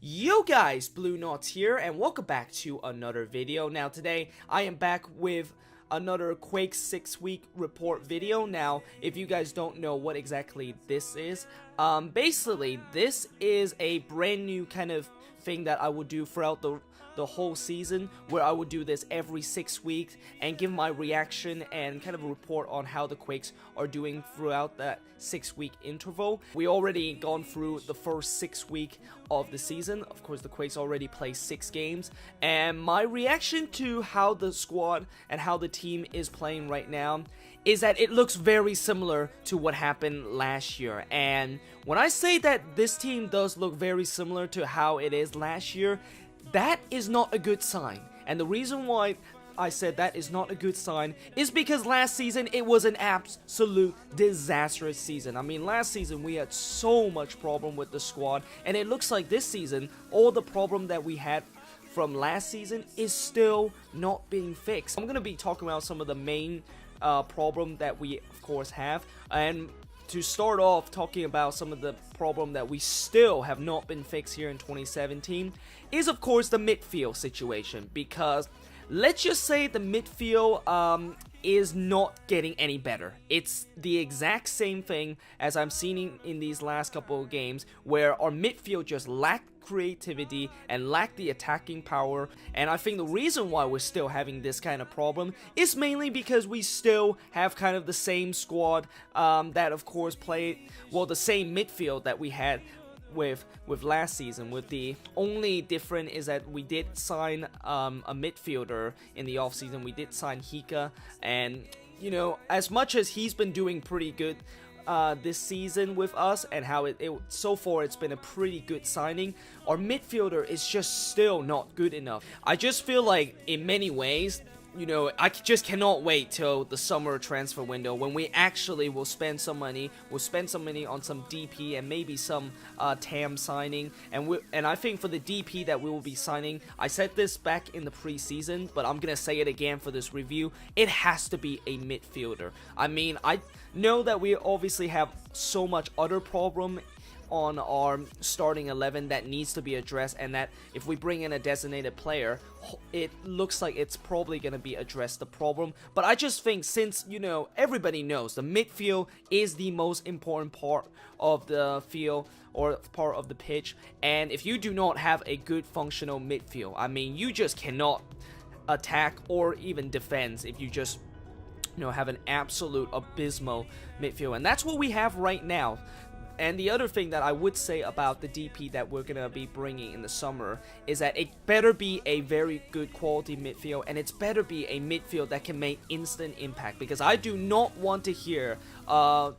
Yo guys, Blue Knots here, and welcome back to another video. Now today, I am back with another Quakes 6-week report video. Now, if you guys don't know what exactly this is, basically, this is a brand new kind of thing that I would do throughout the whole season, where I would do this every 6 weeks and give my reaction and kind of a report on how the Quakes are doing throughout that 6-week interval. We already gone through the first 6 week of the season. Of course, the Quakes already played 6 games, and my reaction to how the squad and how the team is playing right now is that it looks very similar to what happened last year. And when I say that this team does look very similar to how it is last year, that is not a good sign. And the reason why I said that is not a good sign is because last season it was an absolute disastrous season. I mean, last season we had so much problem with the squad, and it looks like this season all the problem that we had from last season is still not being fixed. I'm gonna be talking about some of the main problem that we of course have, and to start off talking about some of the problem that we still have not been fixed here in 2017 is of course the midfield situation, because let's just say the midfield is not getting any better. It's the exact same thing as I'm seeing in these last couple of games, where our midfield just lacked creativity and lack the attacking power. And I think the reason why we're still having this kind of problem is mainly because we still have kind of the same squad that of course played, well, the same midfield that we had with last season. With the only difference is that we did sign a midfielder in the offseason. We did sign Hika, and you know, as much as he's been doing pretty good this season with us, and how it so far it's been a pretty good signing, our midfielder is just still not good enough. I just feel like in many ways, you know, I just cannot wait till the summer transfer window when we actually will spend some money. We'll spend some money on some DP and maybe some TAM signing. And I think for the DP that we will be signing, I said this back in the preseason, but I'm gonna say it again for this review. It has to be a midfielder. I mean, I know that we obviously have so much other problem on our starting 11 that needs to be addressed, and that if we bring in a designated player, it looks like it's probably going to be addressed, the problem. But I just think, since, you know, everybody knows the midfield is the most important part of the field or part of the pitch, and if you do not have a good functional midfield, I mean, you just cannot attack or even defend if you just, you know, have an absolute abysmal midfield. And that's what we have right now. And the other thing that I would say about the DP that we're going to be bringing in the summer is that it better be a very good quality midfield, and it's better be a midfield that can make instant impact, because I do not want to hear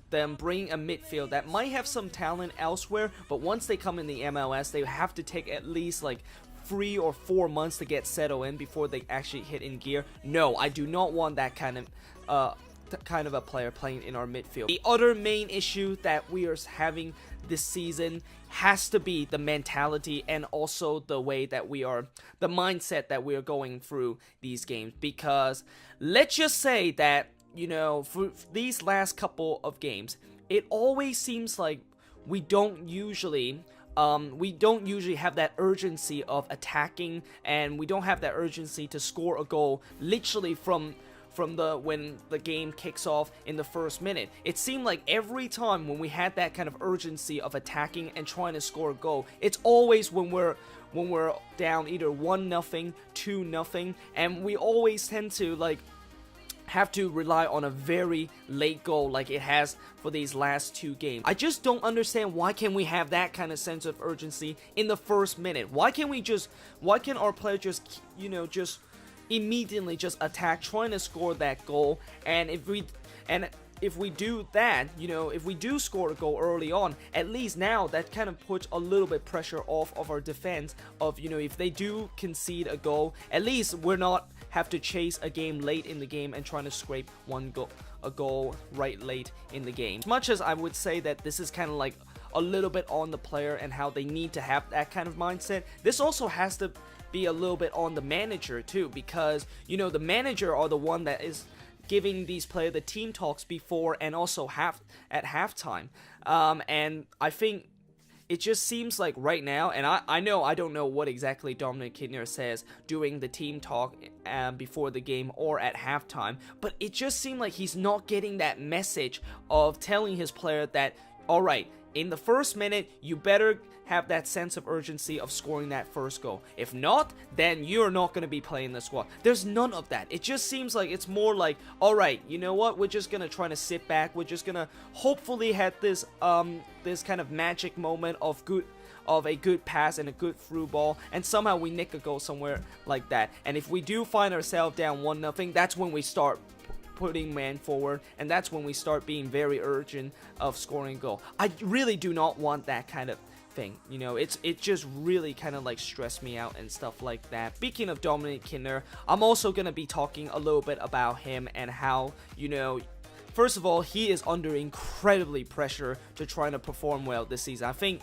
them bring a midfield that might have some talent elsewhere, but once they come in the MLS, they have to take at least like 3 or 4 months to get settled in before they actually hit in gear. No, I do not want that kind of a player playing in our midfield. The other main issue that we are having this season has to be the mentality, and also the way that we are, the mindset that we are going through these games. Because let's just say that, you know, for these last couple of games, it always seems like we don't usually have that urgency of attacking, and we don't have that urgency to score a goal literally from when the game kicks off in the first minute. It seemed like every time when we had that kind of urgency of attacking and trying to score a goal, it's always when we're down either 1-0, 2-0, and we always tend to like have to rely on a very late goal like it has for these last 2 games. I just don't understand, why can't we have that kind of sense of urgency in the first minute? Why can our players just, you know, just immediately just attack, trying to score that goal? And if we do that, you know, if we do score a goal early on, at least now that kind of puts a little bit pressure off of our defense, of, you know, if they do concede a goal, at least we're not have to chase a game late in the game and trying to scrape a goal right late in the game. As much as I would say that this is kind of like a little bit on the player and how they need to have that kind of mindset, this also has to be a little bit on the manager too, because, you know, the manager are the one that is giving these players the team talks before and also at halftime. And I think it just seems like right now, and I know I don't know what exactly Dominic Kintner says during the team talk before the game or at halftime, but it just seemed like he's not getting that message of telling his player that, alright, in the first minute, you better have that sense of urgency of scoring that first goal. If not, then you're not going to be playing the squad. There's none of that. It just seems like it's more like, alright, you know what, we're just going to try to sit back. We're just going to hopefully have this this kind of magic moment of a good pass and a good through ball, and somehow we nick a goal somewhere like that. And if we do find ourselves down 1-0, that's when we start putting man forward, and that's when we start being very urgent of scoring a goal. I really do not want that kind of thing, you know. It just really kind of like stressed me out and stuff like that. Speaking of Dominic Kintner, I'm also gonna be talking a little bit about him and how, you know, first of all, he is under incredibly pressure to try to perform well this season. I think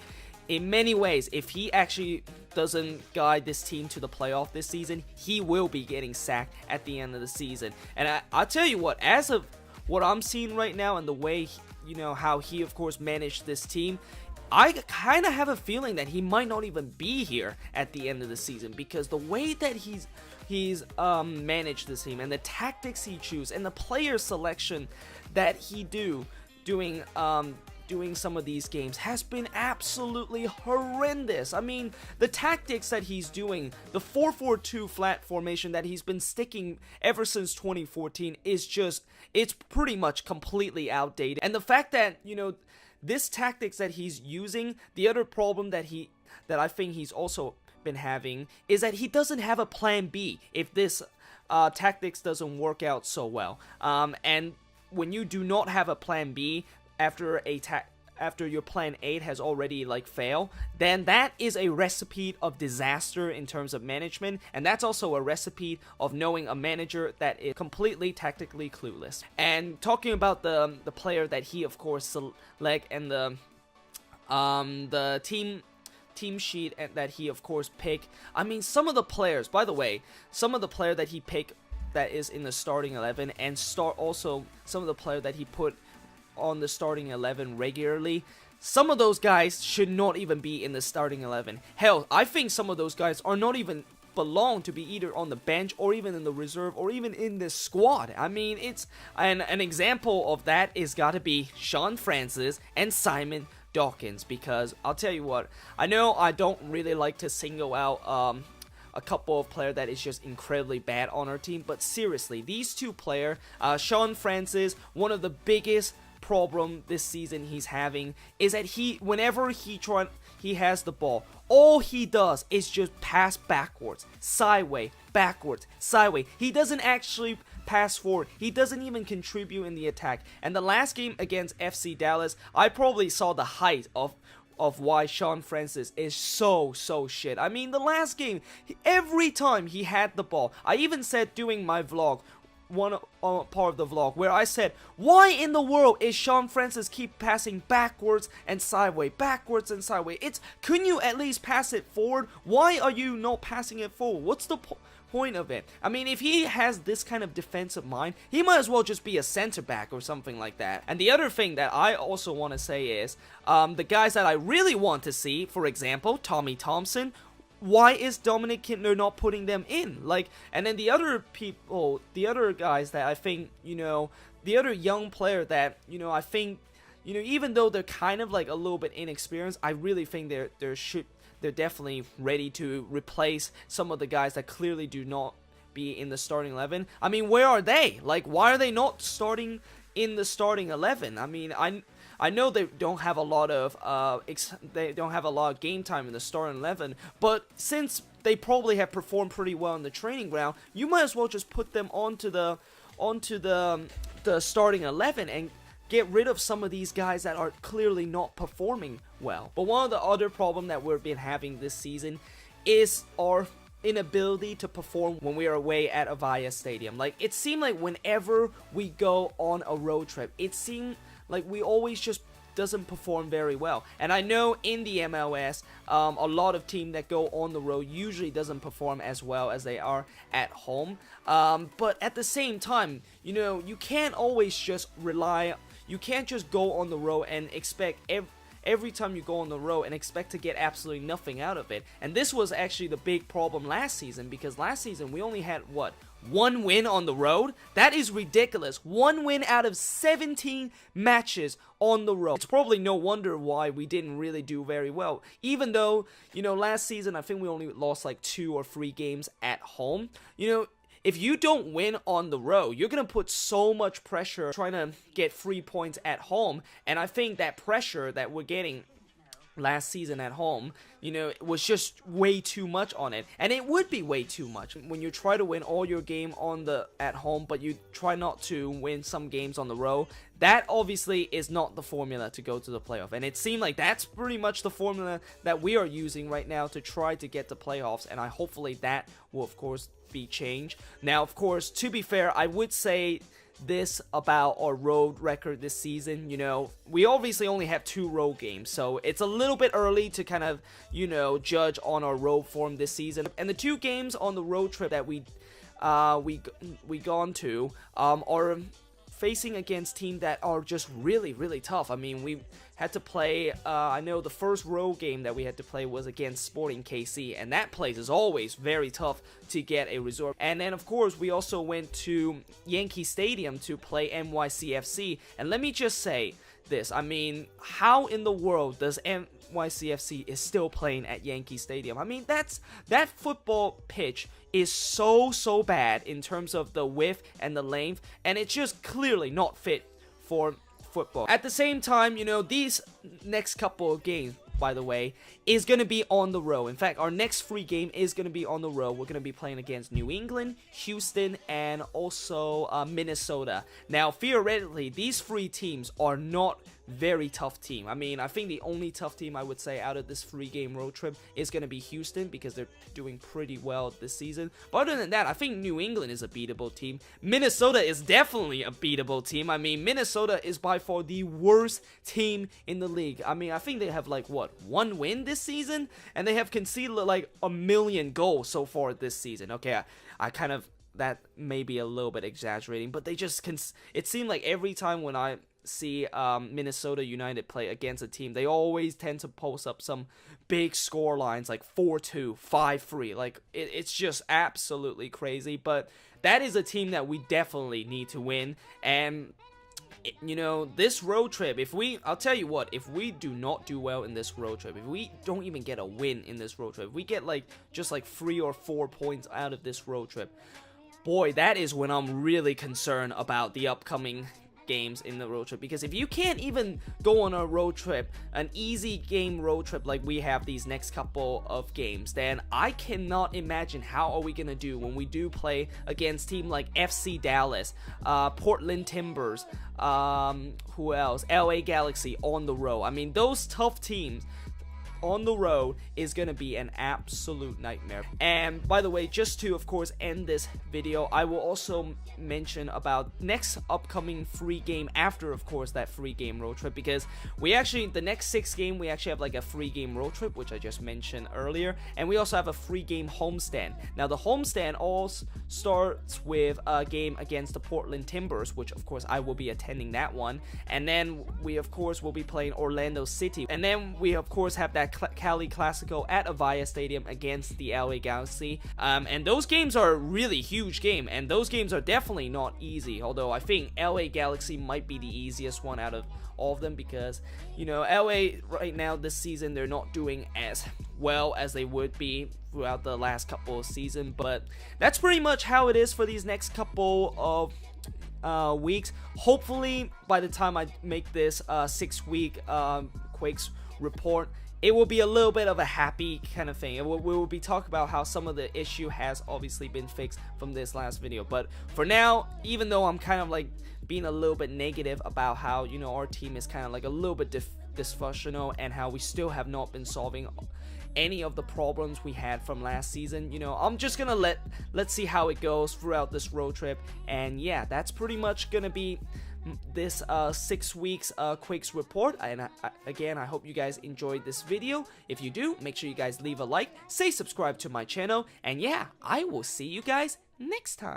in many ways, if he actually doesn't guide this team to the playoff this season, he will be getting sacked at the end of the season. And I'll tell you what, as of what I'm seeing right now and the way, you know, how he, of course, managed this team, I kind of have a feeling that he might not even be here at the end of the season, because the way that he's managed this team and the tactics he chooses and the player selection that he doing some of these games has been absolutely horrendous. I mean, the tactics that he's doing, the 4-4-2 flat formation that he's been sticking ever since 2014 is just, it's pretty much completely outdated. And the fact that, you know, this tactics that he's using, the other problem that I think he's also been having is that he doesn't have a plan B if this tactics doesn't work out so well. And when you do not have a plan B after your plan A has already like failed, then that is a recipe of disaster in terms of management, and that's also a recipe of knowing a manager that is completely tactically clueless. And talking about the player that he of course select and the team sheet that he of course picked, I mean, some of the players, by the way, some of the player that he picked that is in the starting 11, and also some of the player that he put on the starting 11 regularly, some of those guys should not even be in the starting 11. Hell, I think some of those guys are not even belong to be either on the bench or even in the reserve or even in the squad. I mean, it's an example of that is gotta be Sean Francis and Simon Dawkins, because I'll tell you what, I know I don't really like to single out a couple of players that is just incredibly bad on our team, but seriously, these two players, Sean Francis, one of the biggest problem this season he's having is that whenever he has the ball, all he does is just pass backwards, sideways, backwards, sideways. He doesn't actually pass forward. He doesn't even contribute in the attack. And the last game against FC Dallas, I probably saw the height of why Sean Francis is so shit. I mean, the last game, every time he had the ball, I even said during my vlog, one part of the vlog, where I said, why in the world is Sean Francis keep passing backwards and sideways, couldn't you at least pass it forward? Why are you not passing it forward? What's the point of it? I mean, if he has this kind of defensive mind, he might as well just be a center back or something like that. And the other thing that I also want to say is, the guys that I really want to see, for example, Tommy Thompson, why is Dominic Kintner not putting them in? Like, and then the other people, the other guys that I think, you know, the other young player that, you know, I think, you know, even though they're kind of like a little bit inexperienced, I really think they're definitely ready to replace some of the guys that clearly do not be in the starting 11. I mean, where are they? Like, why are they not starting in the starting 11? I mean, I know they don't have a lot of game time in the starting 11, but since they probably have performed pretty well in the training ground, you might as well just put them onto the starting 11 and get rid of some of these guys that are clearly not performing well. But one of the other problems that we've been having this season is our inability to perform when we are away at Avaya Stadium. Like, it seemed like whenever we go on a road trip, it seemed like we always just doesn't perform very well. And I know in the MLS, a lot of teams that go on the road usually doesn't perform as well as they are at home. But at the same time, you know, you can't always just you can't just go on the road and expect every time you go on the road and expect to get absolutely nothing out of it. And this was actually the big problem last season, because last season we only had, what, 1 win on the road? That is ridiculous. 1 win out of 17 matches on the road. It's probably no wonder why we didn't really do very well. Even though, you know, last season I think we only lost like 2 or 3 games at home. You know, if you don't win on the road, you're going to put so much pressure trying to get 3 points at home. And I think that pressure that we're getting last season at home, you know, it was just way too much on it. And it would be way too much when you try to win all your game on the at home, but you try not to win some games on the road. That obviously is not the formula to go to the playoff, and it seemed like that's pretty much the formula that we are using right now to try to get the playoffs, and hopefully that will of course be changed. Now, of course, to be fair, I would say this about our road record this season. You know, we obviously only have 2 road games, so it's a little bit early to kind of, you know, judge on our road form this season. And the 2 games on the road trip that we gone to are facing against teams that are just really tough. I mean, we had to play, I know the first road game that we had to play was against Sporting KC, and that place is always very tough to get a result. And then of course we also went to Yankee Stadium to play NYCFC, and let me just say this, I mean, how in the world does NYCFC is still playing at Yankee Stadium? I mean, that football pitch is so bad in terms of the width and the length, and it's just clearly not fit for football. At the same time, you know, these next couple of games, by the way, is going to be on the road. In fact, our next free game is going to be on the road. We're going to be playing against New England, Houston, and also Minnesota. Now, theoretically, these 3 teams are not very tough team. I mean, I think the only tough team I would say out of this 3-game road trip is going to be Houston, because they're doing pretty well this season. But other than that, I think New England is a beatable team. Minnesota is definitely a beatable team. I mean, Minnesota is by far the worst team in the league. I mean, I think they have like, what, 1 win this season? And they have conceded like 1 million goals so far this season. Okay, I kind of, that may be a little bit exaggerating, but they just, it seemed like every time when I see Minnesota United play against a team, they always tend to post up some big score lines like 4-2, 5-3. Like, it's just absolutely crazy. But that is a team that we definitely need to win. And you know, this road trip, I'll tell you what, if we do not do well in this road trip, if we don't even get a win in this road trip, if we get like just like 3 or 4 points out of this road trip, boy, that is when I'm really concerned about the upcoming games in the road trip. Because if you can't even go on a road trip, an easy game road trip like we have these next couple of games, then I cannot imagine how are we gonna do when we do play against team like FC Dallas, Portland Timbers, who else, LA Galaxy on the road. I mean, those tough teams on the road is gonna be an absolute nightmare. And by the way, just to of course end this video, I will also mention about next upcoming free game after of course that free game road trip, because we actually, the next 6 game, we actually have like a free game road trip, which I just mentioned earlier, and we also have a free game homestand. Now the homestand all starts with a game against the Portland Timbers, which of course I will be attending that one, and then we of course will be playing Orlando City, and then we of course have that Cali Classico at Avaya Stadium against the LA Galaxy, and those games are really huge game, and those games are definitely not easy, although I think LA Galaxy might be the easiest one out of all of them, because you know, LA right now this season, they're not doing as well as they would be throughout the last couple of seasons. But that's pretty much how it is for these next couple of weeks. Hopefully by the time I make this 6-week Quakes report, it will be a little bit of a happy kind of thing. We will be talking about how some of the issue has obviously been fixed from this last video. But for now, even though I'm kind of like being a little bit negative about how, you know, our team is kind of like a little bit dysfunctional, and how we still have not been solving any of the problems we had from last season, you know, I'm just gonna let's see how it goes throughout this road trip. And yeah, that's pretty much gonna be this 6 weeks Quakes report. And again, I hope you guys enjoyed this video. If you do, make sure you guys leave a like, say subscribe to my channel, and yeah, I will see you guys next time.